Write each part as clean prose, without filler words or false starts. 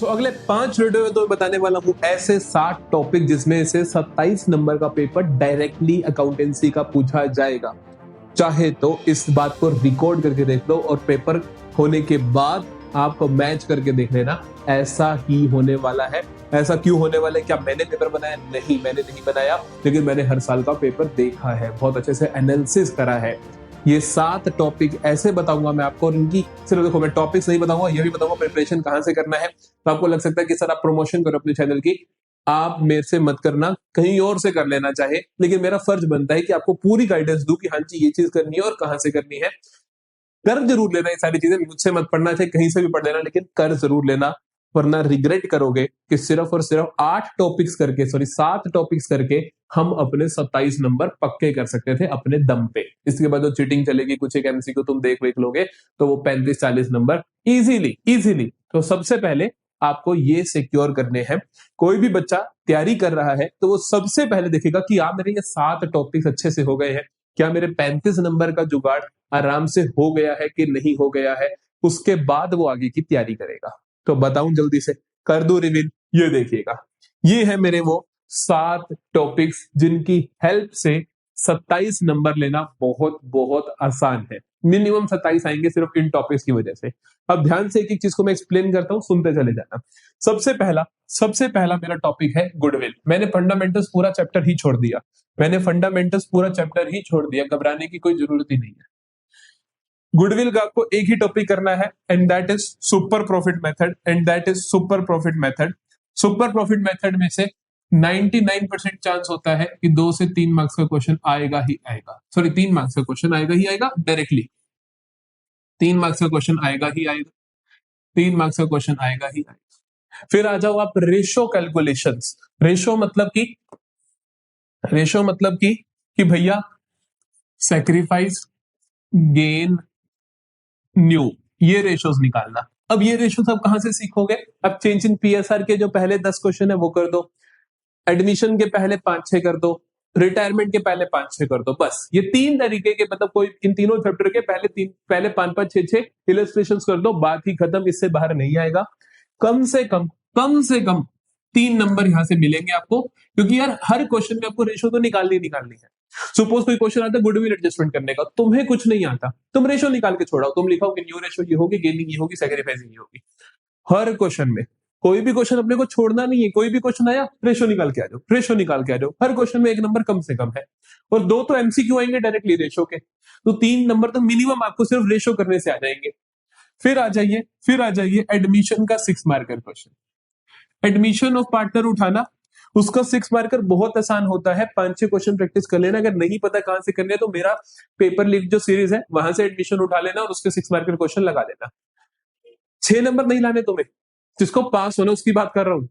दोस्तों अगले 5 वीडियो में तो मैं बताने वाला हूँ ऐसे 60 टॉपिक जिसमें से 27 नंबर का पेपर डायरेक्टली अकाउंटेंसी का पूछा जाएगा। चाहे तो इस बात को रिकॉर्ड करके देख लो और पेपर होने के बाद आप मैच करके देख लेना, ऐसा ही होने वाला है। ऐसा क्यों होने वाला है? क्या मैंने पेपर बनाया? नहीं, मैंने नहीं बनाया, लेकिन मैंने हर साल का पेपर देखा है, बहुत अच्छे से एनालिसिस करा है। ये 7 टॉपिक ऐसे बताऊंगा मैं आपको, इनकी सिर्फ देखो मैं टॉपिक्स नहीं बताऊंगा, ये भी बताऊंगा प्रिपरेशन कहां से करना है। तो आपको लग सकता है कि सर आप प्रमोशन करो अपने चैनल की, आप मेरे से मत करना, कहीं और से कर लेना चाहे, लेकिन मेरा फर्ज बनता है कि आपको पूरी गाइडेंस दूं कि हाँ जी ये चीज करनी है और कहां से करनी है। कर जरूर लेना ये सारी चीजें, मुझसे मत पढ़ना, चाहे कहीं से भी पढ़ लेना, लेकिन कर जरूर लेना, वरना रिग्रेट करोगे कि सिर्फ और सिर्फ 7 टॉपिक्स करके हम अपने 27 नंबर पक्के कर सकते थे अपने दम पे। इसके बाद जो चीटिंग चलेगी, कुछ एक एमसीक्यू तुम देख लोगे तो वो 35-40 नंबर इजीली। तो सबसे पहले आपको ये सिक्योर करने हैं। कोई भी बच्चा तैयारी कर रहा है तो वो सबसे पहले देखेगा कि मेरे ये 7 टॉपिक्स अच्छे से हो गए हैं, क्या मेरे 35 नंबर का जुगाड़ आराम से हो गया है कि नहीं हो गया है। उसके बाद वो आगे की तैयारी करेगा। तो बताऊं जल्दी से, कर दूं रिवील? ये देखिएगा, ये है मेरे वो 7 टॉपिक्स जिनकी हेल्प से 27 नंबर लेना बहुत बहुत आसान है। मिनिमम 27 आएंगे सिर्फ इन टॉपिक्स की वजह से। अब ध्यान से एक एक चीज को मैं एक्सप्लेन करता हूं, सुनते चले जाना। सबसे पहला मेरा टॉपिक है गुडविल। मैंने फंडामेंटल्स पूरा चैप्टर ही छोड़ दिया, घबराने की कोई जरूरत ही नहीं है। गुडविल का आपको एक ही टॉपिक करना है, and that is super profit method. Super profit method में से 99% चांस होता है कि 2 से 3 मार्क्स का क्वेश्चन आएगा ही आएगा। सॉरी, 3 मार्क्स का क्वेश्चन आएगा ही आएगा डायरेक्टली। 3 मार्क्स का क्वेश्चन आएगा ही आएगा। 3 मार्क्स का क्वेश्चन आएगा ही आएगा। फिर आ जाओ आप रेशो कैलकुलेशंस। रेशो मतलब कि भैया सैक्रिफाइस, गेन, न्यू, ये रेशोज निकालना। अब ये रेशोज आप कहां से सीखोगे? अब चेंज इन पीएसआर के जो पहले 10 क्वेश्चन है वो कर दो, एडमिशन के पहले 5-6 कर दो, रिटायरमेंट के पहले 5-6 कर दो। बस ये 3 तरीके के, मतलब कोई इन तीनों चैप्टर के पहले 5-5, 6-6 इलस्ट्रेशन कर दो, बात ही खत्म। इससे बाहर नहीं आएगा। कम से कम 3 नंबर यहां से मिलेंगे आपको, क्योंकि यार हर क्वेश्चन में आपको रेशो तो निकालनी है। सपोज कोई क्वेश्चन आता है गुडविल एडजस्टमेंट करने का, तुम्हें कुछ नहीं आता, तुम रेशो निकाल के छोड़ाओ, तुम लिखाओ कि न्यू रेशो ये होगी, गेनिंग ये होगी, सैक्रिफाइसिंग ये होगी। हर क्वेश्चन में कोई भी क्वेश्चन अपने को छोड़ना नहीं है। कोई भी क्वेश्चन आया, रेशो निकाल के आ जाओ। हर क्वेश्चन में 1 नंबर कम से कम है, और 2 तो एमसीक्यू आएंगे डायरेक्टली रेशो के, तो 3 नंबर तो मिनिमम आपको सिर्फ रेशो करने से आ जाएंगे। फिर आ जाइए एडमिशन का 6 marker question. Admission of partner उठाना, उसका 6 मार्कर बहुत आसान होता है। 5-6 क्वेश्चन प्रैक्टिस कर लेना। अगर नहीं पता कहां से करने है तो मेरा पेपर लीक जो सीरीज है वहां से एडमिशन उठा लेना और उसके 6 मार्कर क्वेश्चन लगा देना। 6 नंबर नहीं लाने तुम्हें, जिसको पास होना उसकी बात कर रहा हूं।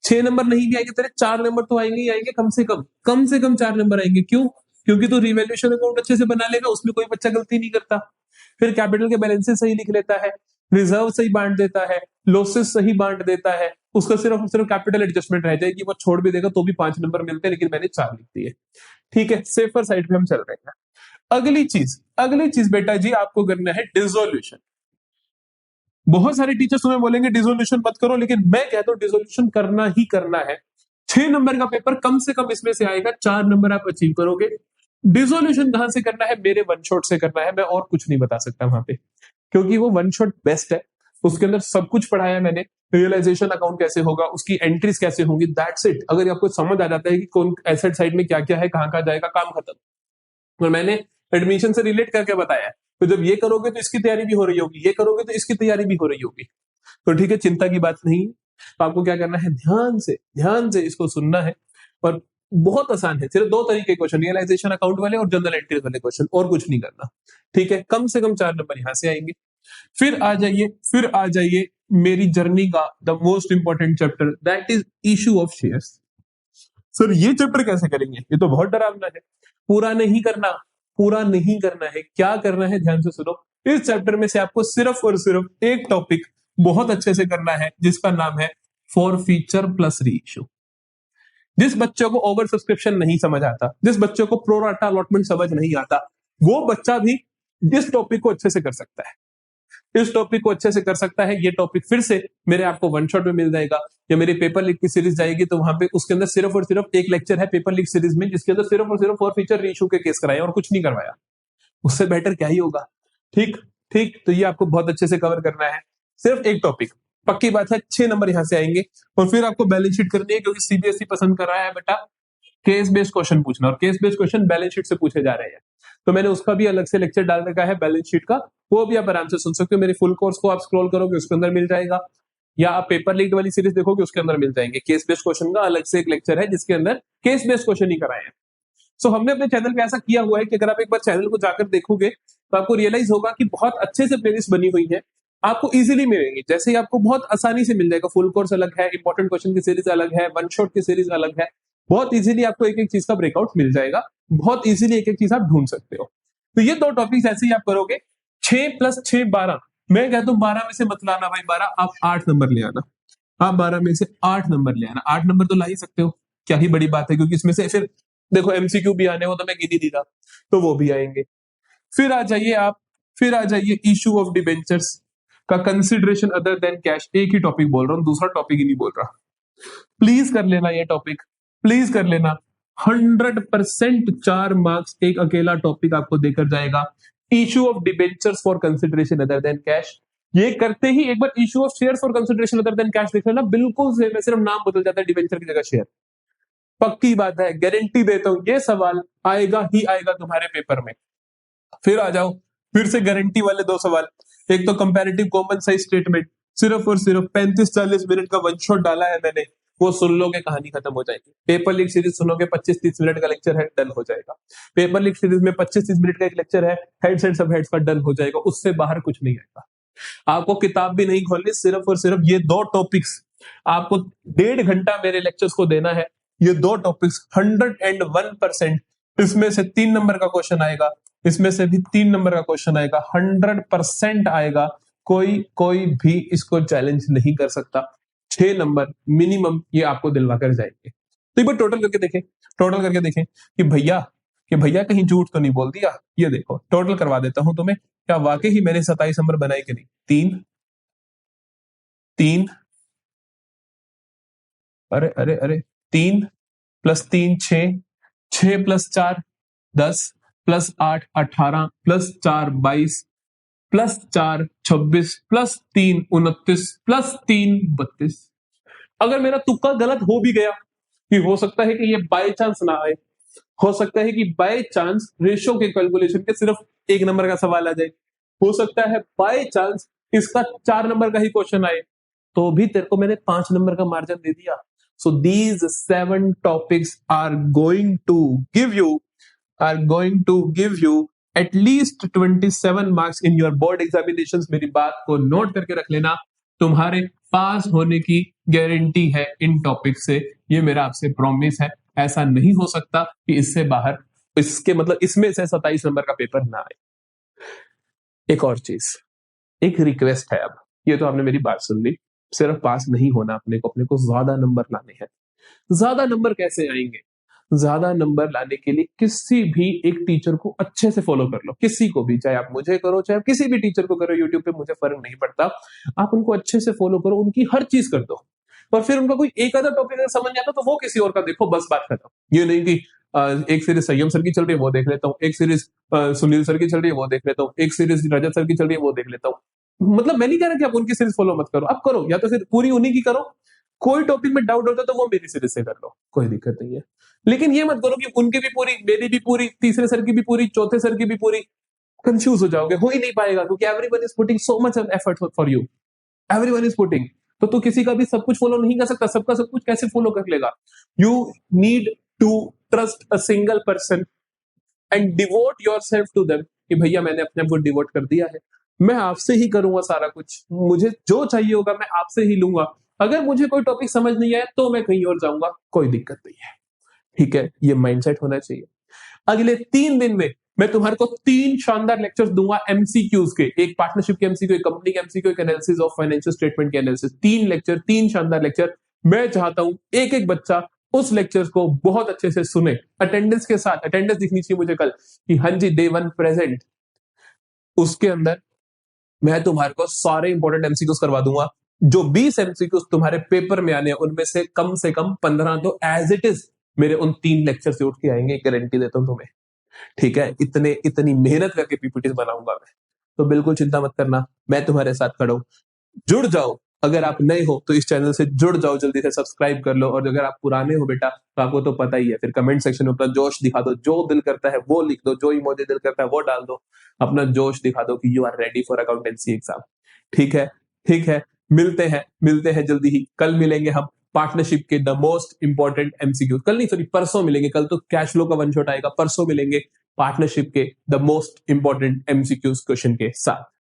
6 नंबर नहीं भी आएंगे तेरे, 4 नंबर तो आएंगे ही आएंगे, कम से कम 4 नंबर आएंगे। क्यों? क्योंकि तू रिवैल्यूएशन अकाउंट अच्छे से बना लेगा, उसमें कोई बच्चा गलती नहीं करता। फिर कैपिटल के बैलेंसेस सही लिख लेता है, रिजर्व सही बांट देता है, लॉसेस सही बांट देता है। उसका सिर्फ कैपिटल एडजस्टमेंट रह जाएगी, वो छोड़ भी देगा तो भी 5 नंबर मिलते हैं, लेकिन मैंने 4 लिख दिए। ठीक है, सेफर साइड पे हम चल रहे हैं। अगली चीज बेटा जी आपको करना है डिसोल्यूशन। बहुत सारे टीचर्स तुम्हें बोलेंगे डिसोल्यूशन मत करो, लेकिन मैं कहता हूं डिसोल्यूशन करना ही करना है। 6 नंबर का पेपर कम से कम इसमें से आएगा, 4 नंबर आप अचीव करोगे। डिसोल्यूशन कहां से करना है? मेरे वन शॉट से करना है, मैं और कुछ नहीं बता सकता वहां पे, क्योंकि वो वन शॉट बेस्ट है। उसके अंदर सब कुछ पढ़ाया मैंने, रियलाइजेशन अकाउंट कैसे होगा, उसकी एंट्रीज कैसे होंगी, दैट्स इट। अगर आपको समझ आ जाता है कि कौन एसेट साइड में क्या क्या है, कहां कहां जाएगा, काम खत्म। और मैंने एडमिशन से रिलेट करके बताया, तो जब ये करोगे तो इसकी तैयारी भी हो रही होगी, ये करोगे तो इसकी तैयारी भी हो रही होगी। तो ठीक है, चिंता की बात नहीं है। तो आपको क्या करना है, ध्यान से इसको सुनना है, और बहुत आसान है। सिर्फ 2 तरीके क्वेश्चन, रियलाइजेशन अकाउंट वाले और जनरल एंट्रीज वाले क्वेश्चन, और कुछ नहीं करना। ठीक है, कम से कम 4 नंबर यहां से आएंगे। फिर आ जाइए मेरी जर्नी का the most important chapter, that is issue of shares. Sir ये चैप्टर कैसे करेंगे? ये तो बहुत डरावना है। पूरा नहीं करना है। क्या करना है, ध्यान से सुनो। इस चैप्टर में से आपको सिर्फ और सिर्फ एक टॉपिक बहुत अच्छे से करना है, जिसका नाम है फॉरफीचर प्लस री इशू। जिस बच्चों को ओवर सब्सक्रिप्शन नहीं समझ आता, जिस बच्चों को प्रो राटा अलॉटमेंट समझ नहीं आता, वो बच्चा भी इस टॉपिक को अच्छे से कर सकता है। इस टॉपिक को अच्छे से कर सकता है, ये टॉपिक फिर से मेरे आपको वन शॉट में मिल जाएगा। या मेरी पेपर लीक की सीरीज जाएगी तो वहां पे उसके अंदर सिर्फ और सिर्फ एक लेक्चर है पेपर लीक सीरीज में, जिसके अंदर सिर्फ और सिर्फ फॉरफीचर रीइश्यू के केस कराए और कुछ नहीं करवाया। उससे बेटर क्या ही होगा। ठीक ठीक, तो ये आपको बहुत अच्छे से कवर करना है, सिर्फ एक टॉपिक। पक्की बात है 6 नंबर यहां से आएंगे। और फिर आपको बैलेंस शीट करनी है, क्योंकि सीबीएसई पसंद कर रहा है बेटा केस बेस्ड क्वेश्चन पूछना, और case based question balance sheet से पूछे जा रहे हैं। तो मैंने उसका भी अलग से लेक्चर डाल रखा है बैलेंस शीट का, वो भी आप आराम से सुन सकते हो। मेरे फुल कोर्स को आप स्क्रॉल करोगे उसके अंदर मिल जाएगा, या आप पेपर लीड वाली सीरीज देखोगे उसके अंदर मिल जाएंगे। केस बेस्ड क्वेश्चन का अलग से एक लेक्चर है जिसके अंदर केस बेस्ड क्वेश्चन ही कराए हैं। सो हमने अपने चैनल पे ऐसा किया हुआ है कि अगर आप एक बार चैनल को जाकर देखोगे तो आपको रियलाइज होगा कि बहुत अच्छे से प्लेलिस्ट बनी हुई है, आपको इजीली मिलेंगी। जैसे ही आपको बहुत आसानी से मिल जाएगा, फुल कोर्स अलग है, इंपॉर्टेंट क्वेश्चन की सीरीज अलग है, वन शॉट की सीरीज अलग है, बहुत इजीली आपको एक एक चीज का ब्रेकआउट मिल जाएगा, बहुत इजीली एक एक चीज आप ढूंढ सकते हो। तो ये 2 टॉपिक्स ऐसे ही आप करोगे। 6 + 6 12, मैं कहता हूं 12 में से मत लाना भाई 12, आप 8 नंबर ले आना। आप 12 में से 8 नंबर ले आना, 8 नंबर तो ला ही सकते हो, क्या ही बड़ी बात है। क्योंकि इसमें से फिर देखो एमसीक्यू भी आने, वो तो मैं गिन ही नहीं रहा, तो वो भी आएंगे। फिर आ जाइए आप, फिर आ जाइए इशू ऑफ डिबेंचर्स का कंसिडरेशन अदर देन कैश। एक ही टॉपिक बोल रहा हूं, दूसरा टॉपिक ही नहीं बोल रहा। प्लीज कर लेना ये टॉपिक, प्लीज कर लेना। 100% 4 मार्क्स एक अकेला टॉपिक आपको देकर जाएगा। Issue of debentures for consideration other than cash, ये करते ही एक बार issue of share for consideration other than cash देख लेना, बिल्कुल सेम है, सिर्फ नाम बदल जाता है, डिबेंचर की जगह शेयर। पक्की बात है, गारंटी देता हूं ये सवाल आएगा ही आएगा तुम्हारे पेपर में। फिर आ जाओ, फिर से गारंटी वाले 2 सवाल। एक तो कंपैरेटिव कॉमन साइज स्टेटमेंट, सिर्फ और सिर्फ 35-40 मिनट का वन शॉट डाला है मैंने, वो सुन लोगे कहानी खत्म हो जाएगी। पेपर लीक सीरीज सुनोगे 25-30 मिनट का लेक्चर है, डन हो जाएगा। पेपर लीक सीरीज में 25-30 मिनट का एक लेक्चर है, हेड्स एंड सब हेड्स का, डन हो जाएगा। उससे बाहर कुछ नहीं आएगा। आपको किताब भी नहीं खोलनी, सिर्फ और सिर्फ ये 2 टॉपिक्स आपको 1.5 घंटा मेरे लेक्चर्स को देना है। ये 2 टॉपिक्स 101%, इसमें से 3 नंबर का क्वेश्चन आएगा, इसमें से भी 3 नंबर का क्वेश्चन आएगा, 100% आएगा। कोई भी इसको चैलेंज नहीं कर सकता। 6 नंबर मिनिमम ये आपको दिलवा कर जाएंगे। तो एक बार टोटल करके देखें, टोटल करके देखें कि भैया कहीं झूठ तो नहीं बोल दिया। ये देखो टोटल करवा देता हूं तुम्हें, क्या वाकई ही मैंने 27 नंबर बनाए कि नहीं। 3 3, अरे अरे अरे, 3 + 3 6, 6 + 4 10, + 8 18, + 4 22, + 4 26, + 3 29, + 3 32। अगर मेरा तुक्का गलत हो भी गया, कि हो सकता है कि ये बाय चांस ना आए, हो सकता है कि बाय चांस रेशियो के कैलकुलेशन के सिर्फ 1 नंबर का सवाल आ जाए, हो सकता है बाय चांस इसका 4 नंबर का ही क्वेश्चन आए, तो भी तेरे को मैंने 5 नंबर का मार्जिन दे दिया। So these 7 topics are going to give you at least 27 marks in your board examinations. मेरी बात को नोट करके रख लेना, तुम्हारे पास होने की गारंटी है इन टॉपिक से, ये मेरा आपसे प्रॉमिस है। ऐसा नहीं हो सकता कि इससे बाहर, इसके मतलब इसमें से 27 नंबर का पेपर ना आए। एक और चीज, एक रिक्वेस्ट है, अब ये तो आपने मेरी बात सुन ली, सिर्फ पास नहीं होना अपने को ज्यादा नंबर लाने हैं। ज्यादा नंबर कैसे आएंगे? ज्यादा नंबर लाने के लिए किसी भी एक टीचर को अच्छे से फॉलो कर लो, किसी को भी, चाहे आप मुझे करो चाहे आप किसी भी टीचर को करो, यूट्यूब पे मुझे फर्क नहीं पड़ता। आप उनको अच्छे से फॉलो करो, उनकी हर चीज कर दो, और फिर उनका कोई एक आधा टॉपिक अगर समझ आता तो वो किसी और का देखो, बस बात खत्म। ये नहीं कि एक सीरीज संयम सर की चल रही है वो देख लेता हूँ, एक सीरीज सुनील सर की चल रही है वो देख लेता हूँ, एक सीरीज रजत सर की चल रही है वो देख लेता हूँ। मतलब मैं नहीं कह रहा कि आप उनकी सीरीज फॉलो मत करो, आप करो, या तो फिर पूरी उन्हीं की करो। कोई टॉपिक में डाउट होता है तो वो मेरी सीरीज से कर लो, कोई दिक्कत नहीं है। लेकिन ये मत करो कि उनकी भी पूरी, मेरी भी पूरी, तीसरे सर की भी पूरी, चौथे सर की भी पूरी, कंफ्यूज हो जाओगे, हो ही नहीं पाएगा, क्योंकि everyone is putting so much effort for you, everyone is putting. तो तू किसी का भी सब कुछ फॉलो नहीं कर सकता, सबका सब कुछ कैसे फॉलो कर लेगा? You need to trust a single person and devote yourself to them, कि भैया मैंने अपने आप को डिवोट कर दिया है, मैं आपसे ही करूंगा सारा कुछ, मुझे जो चाहिए होगा मैं आपसे ही लूंगा। अगर मुझे कोई टॉपिक समझ नहीं आया तो मैं कहीं और जाऊंगा, कोई दिक्कत नहीं है। ठीक है, ये माइंडसेट होना चाहिए। अगले 3 दिन में मैं तुम्हारे को 3 शानदार लेक्चर्स दूंगा एमसीक्यूज के, एक पार्टनरशिप के एमसीक्यू, एक कंपनी के एमसीक्यू, एक एनालिसिस ऑफ फाइनेंशियल स्टेटमेंट के एनालिसिस। 3 लेक्चर, 3 शानदार लेक्चर। मैं चाहता हूं एक एक बच्चा उस लेक्चर को बहुत अच्छे से सुने, अटेंडेंस के साथ। अटेंडेंस दिखनी चाहिए मुझे कल कि हाँ जी डे 1 प्रेजेंट, उसके अंदर मैं तुम्हारे को सारे इंपॉर्टेंट एमसीक्यूज करवा दूंगा। जो 20 एमसीक्यूज तुम्हारे पेपर में आने हैं, उनमें से कम 15 तो एज इट इज मेरे उन 3 लेक्चर से उठ के आएंगे, गारंटी देता हूं तुम्हें। ठीक है, इतनी मेहनत करके पीपीटी बनाऊंगा मैं। तो बिल्कुल चिंता मत करना, मैं तुम्हारे साथ खड़ा हूं। जुड़ जाओ, अगर आप नए हो तो इस चैनल से जुड़ जाओ, जल्दी से सब्सक्राइब कर लो। और अगर आप पुराने हो बेटा तो आपको तो पता ही है, फिर कमेंट सेक्शन में अपना जोश दिखा दो, जो दिल करता है वो लिख दो, जो इमोजी दिल करता है वो डाल दो, अपना जोश दिखा दो कि you are ready for accountancy exam. ठीक है, ठीक है, मिलते हैं जल्दी ही। कल मिलेंगे हम पार्टनरशिप के द मोस्ट इंपॉर्टेंट एमसीक्यू, कल नहीं सॉरी परसों मिलेंगे, कल तो कैश फ्लो का वन शॉट आएगा, परसों मिलेंगे पार्टनरशिप के the most important MCQs question के साथ।